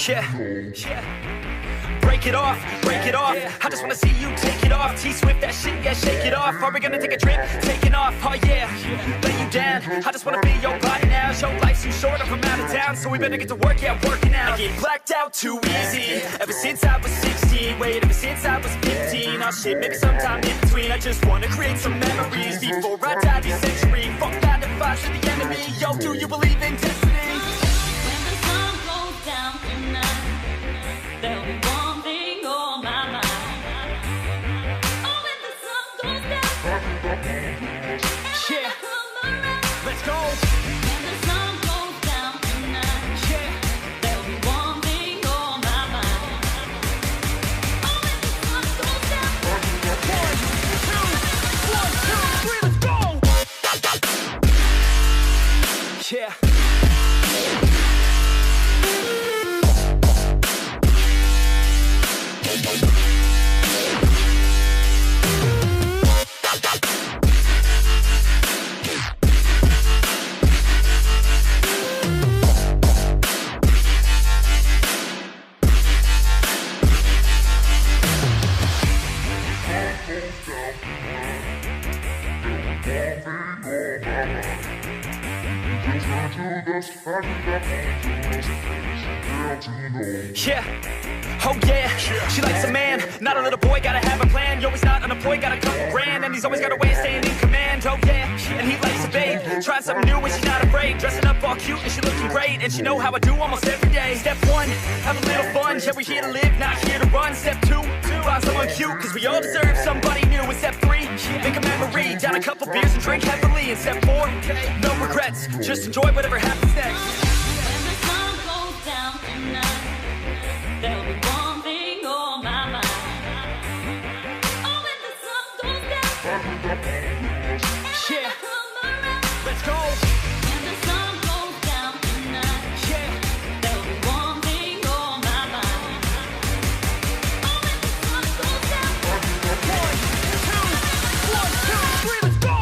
Yeah. Break it off, break it off. I just wanna see you take it off. T-Swift, that shit, yeah, shake it off. Are we gonna take a trip? Taking off, oh yeah. Lay you down, I just wanna be your body now. Your life's too short, I'm from out of town, so we better get to work, yeah, working out. I get blacked out too easy, ever since I was 16. Wait, ever since I was 15. Oh shit, maybe sometime in between. I just wanna create some memories before I die this century. Fuck 9 to 5 to the enemy. Yo, do you believe in destiny? When the sun goes down tonight, there'll be one thing on my mind. Oh, when the sun goes down, Yeah, let's go. when the sun goes down tonight, Yeah, there'll be one thing on my mind. Oh, when the sun goes down, 1, 2, 1, 2, 3, let's go. Yeah. Yeah, oh yeah, she likes a man, not a little boy, gotta have a plan. Yo, he's not unemployed, got a couple grand, and he's always got a way of staying in command. Oh yeah, and he likes a babe, trying something new and she's not afraid. Dressing up all cute and she looking great, and she know how I do almost every day. Step 1, have a little fun, yeah, we're here to live, not here to run. Step 2, find someone cute, cause we all deserve somebody new. And step 3, make a memory, down a couple beers and drink heavily. And step 4, no regrets, just enjoy whatever happens next. when the sun goes down tonight, there'll be one thing on my mind. Oh, when the sun goes down, Yeah, come around. let's go. When the sun goes down tonight, Yeah, there'll be one thing on my mind. Oh, when the sun goes down, 1, 2, 1, 2, 3, let's go.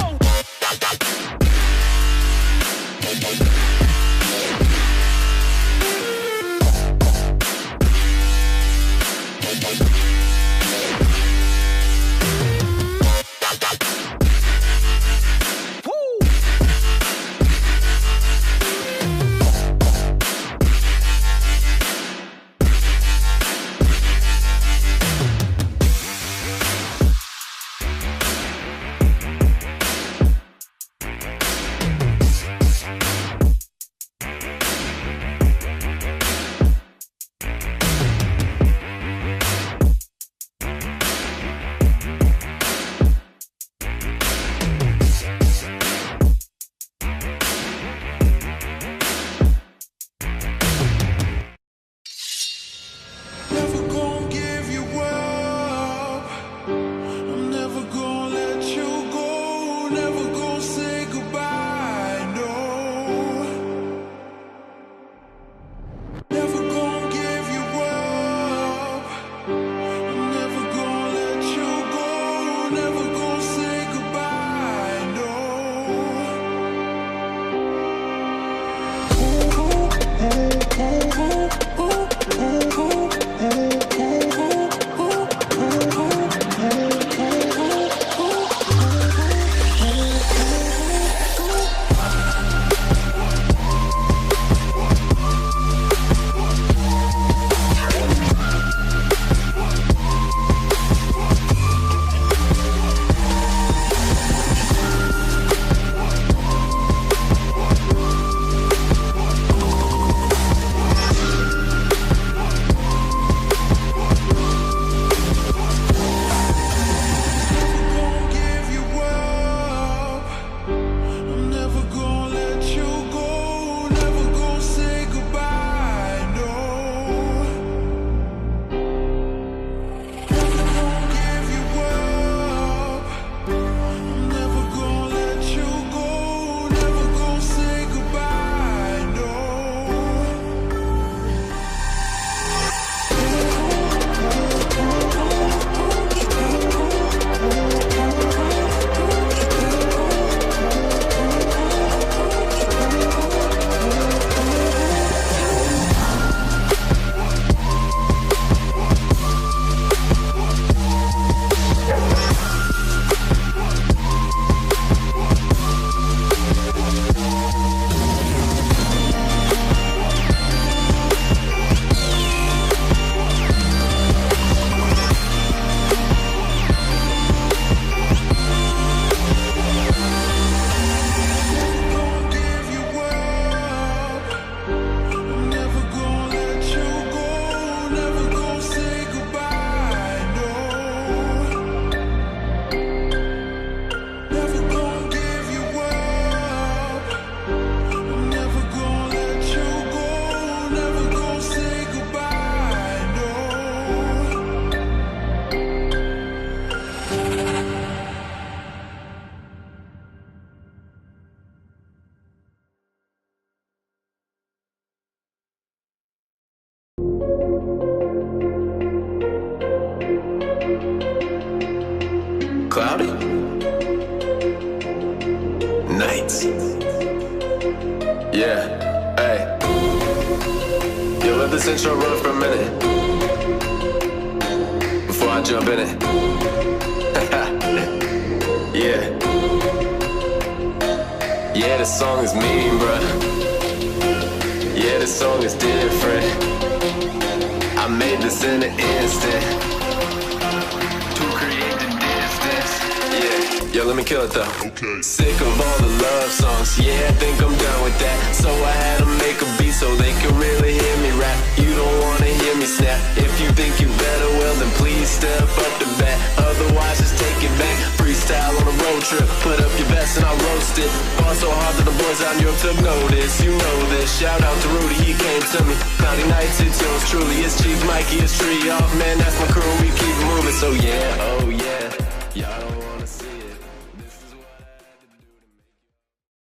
Cloudy? Nights. Yeah, hey. Yo, let this intro run for a minute before I jump in it. Yeah. Yeah, this song is mean, bruh. Yeah, this song is different. I made this in an instant to create the distance. Yeah, yo, let me kill it though. Okay. Sick of all the love songs. Yeah, I think I'm done with that. So I had to make a beat so they could really hear me rap. You don't wanna hear me snap. If you think you better, well then please step up to bat. Otherwise, just take it back. Freestyle on a road trip. Put up your best and I'll roast it. Fought so hard that the boys out in Europe took notice. You know this. Shout out to Rudy, he came to me. Cloudy nights, it's yours truly. It's Chief Mikey, it's Tree off. Man, that's my crew, we keep moving. So yeah, oh